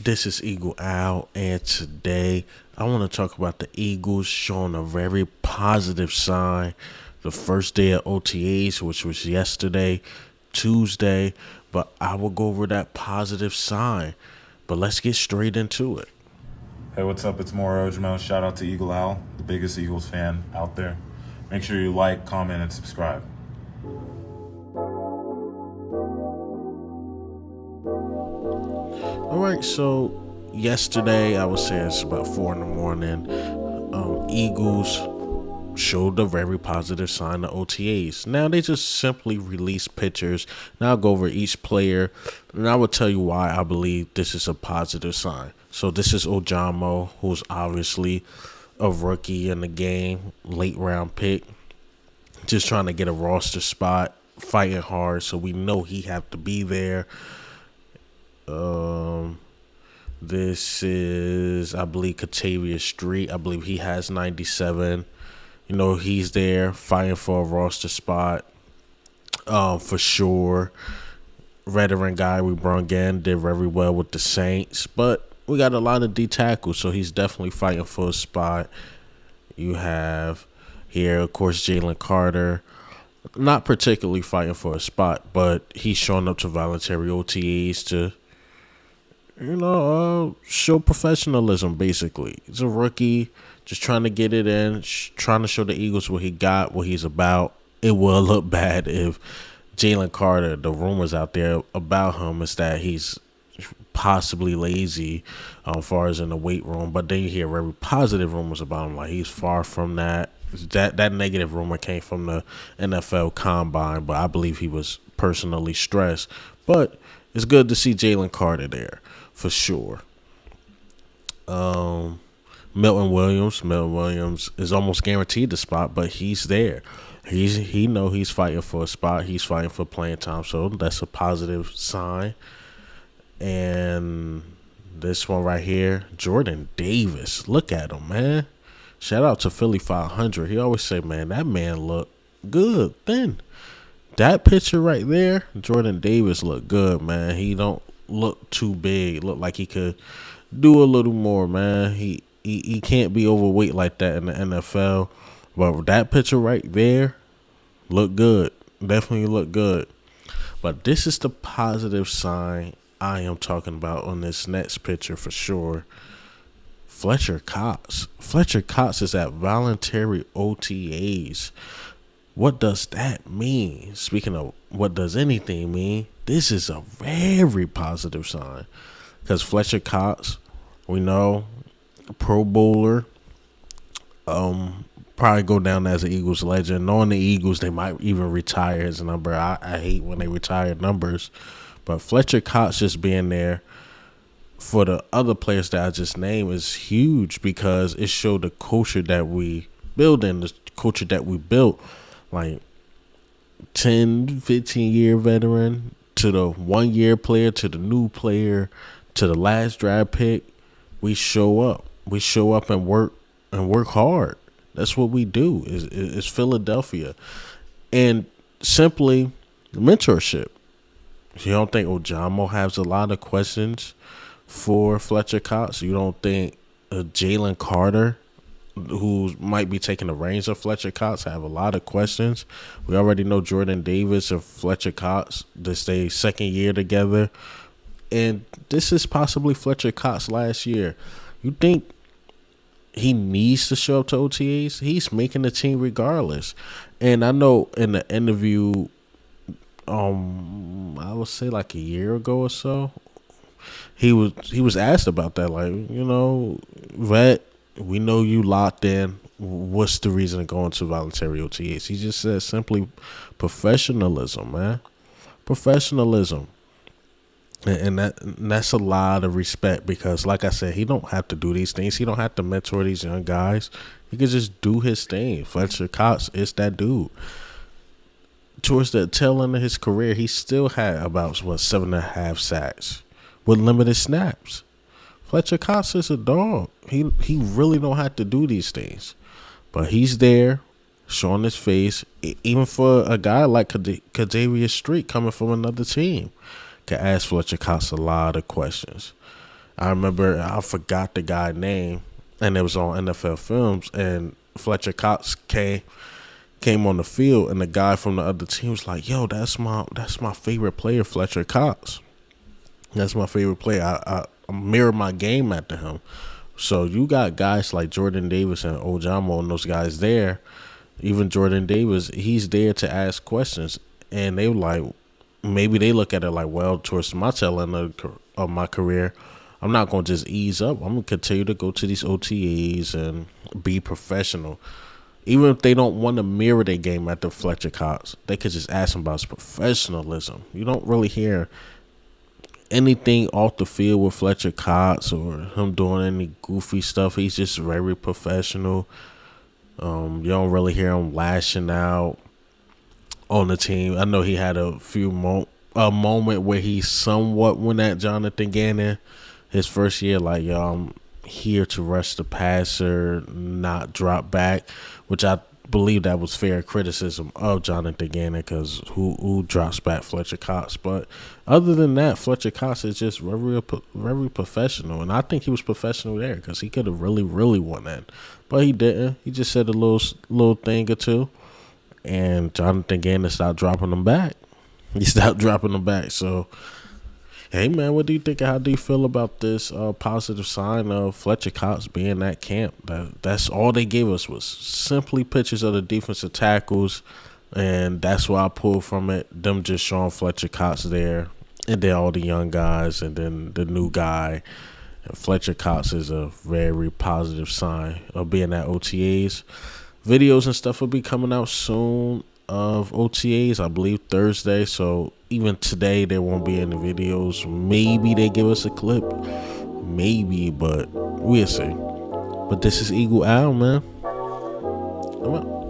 This is Eagle Al, and today I want to talk about the Eagles showing a very positive sign. The first day of OTAs, which was yesterday, Tuesday, but I will go over that positive sign. But let's get straight into it. Hey, what's up? It's Mauro Jamel. Shout out to Eagle Owl, the biggest Eagles fan out there. Make sure you like, comment, and subscribe. All right, so yesterday I was saying it's about 4 in the morning. Eagles showed a very positive sign to OTAs. Now they just simply released pictures. Now I'll go over each player, and I will tell you why I believe this is a positive sign. So this is Ojamo, who's obviously a rookie in the game, late round pick, just trying to get a roster spot, fighting hard. So we know he have to be there. This is, I believe, Catavia Street. I believe he has 97. You know, he's there fighting for a roster spot, for sure. Veteran guy we brought in, did very well with the Saints, but we got a lot of D tackles, so he's definitely fighting for a spot. You have here, of course, Jalen Carter, not particularly fighting for a spot, but he's showing up to voluntary OTAs to show professionalism, basically. He's a rookie, just trying to get it in, trying to show the Eagles what he got, what he's about. It will look bad if Jalen Carter, the rumors out there about him is that he's possibly lazy as far as in the weight room, but then you hear very positive rumors about him, like he's far from that. That negative rumor came from the NFL Combine, but I believe he was personally stressed. But it's good to see Jalen Carter there, for sure. Milton Williams is almost guaranteed the spot, but he's there. He's fighting for a spot. He's fighting for playing time, so that's a positive sign. And this one right here, Jordan Davis. Look at him, man. Shout out to Philly 500. He always say, man, that man look good thin. That picture right there, Jordan Davis look good, man. He don't look too big. Look like he could do a little more, man. He can't be overweight like that in the NFL. But that picture right there look good. Definitely look good. But this is the positive sign I am talking about on this next picture for sure. Fletcher Cox. Fletcher Cox is at voluntary OTAs. What does that mean? Speaking of what does anything mean, this is a very positive sign. Because Fletcher Cox, we know, Pro Bowler, probably go down as an Eagles legend. Knowing the Eagles, they might even retire his number. I hate when they retire numbers. But Fletcher Cox just being there for the other players that I just named is huge because it showed the culture that we build in, the culture that we built. Like 10, 15-year veteran to the 1-year player to the new player to the last draft pick. We show up. We show up and work hard. That's what we do. Is Philadelphia. And simply mentorship. You don't think Ojamo has a lot of questions for Fletcher Cox? You don't think Jalen Carter, who might be taking the reins of Fletcher Cox, have a lot of questions? We already know Jordan Davis and Fletcher Cox, this their second year together. And this is possibly Fletcher Cox last year. You think he needs to show up to OTAs? He's making the team regardless. And I know in the interview, I would say like a year ago or so, he was asked about that. Like, vet, we know you locked in. What's the reason of going to voluntary OTAs? He just said simply professionalism, man. Professionalism. And that's a lot of respect because, like I said, he don't have to do these things. He don't have to mentor these young guys. He can just do his thing. Fletcher Cox is that dude. Towards the tail end of his career, he still had about 7.5 sacks with limited snaps. Fletcher Cox is a dog. He really don't have to do these things, but he's there, showing his face. Even for a guy like Catavia Street coming from another team, can ask Fletcher Cox a lot of questions. I remember I forgot the guy's name, and it was on NFL Films, and Fletcher Cox came on the field, and the guy from the other team was like, "Yo, that's my favorite player, Fletcher Cox. That's my favorite player. I mirror my game after him." So you got guys like Jordan Davis and Ojamo and those guys there. Even Jordan Davis, he's there to ask questions, and they like maybe they look at it like, well, towards my tail end of my career, I'm not gonna just ease up. I'm gonna continue to go to these OTAs and be professional. Even if they don't want to mirror their game after Fletcher Cox, they could just ask him about his professionalism. You don't really hear anything off the field with Fletcher Cox or him doing any goofy stuff. He's just very professional. You don't really hear him lashing out on the team. I know he had a moment where he somewhat went at Jonathan Gannon his first year, like, yo, I'm here to rush the passer, not drop back, which I believe that was fair criticism of Jonathan Gannon, because who drops back Fletcher Cox? But other than that, Fletcher Cox is just very professional, and I think he was professional there because he could have really won that, but he didn't. He just said a little thing or two, and Jonathan Gannon stopped dropping them back. He stopped dropping them back. So, hey man, what do you think? How do you feel about this positive sign of Fletcher Cox being at camp? That's all they gave us was simply pictures of the defensive tackles, and that's what I pulled from it. Them just showing Fletcher Cox there, and then all the young guys, and then the new guy. And Fletcher Cox is a very positive sign of being at OTAs. Videos and stuff will be coming out soon of OTAs, I believe Thursday. So even today there won't be any videos. Maybe they give us a clip, maybe, but we'll see. But this is Eagle Al, man. I'm out.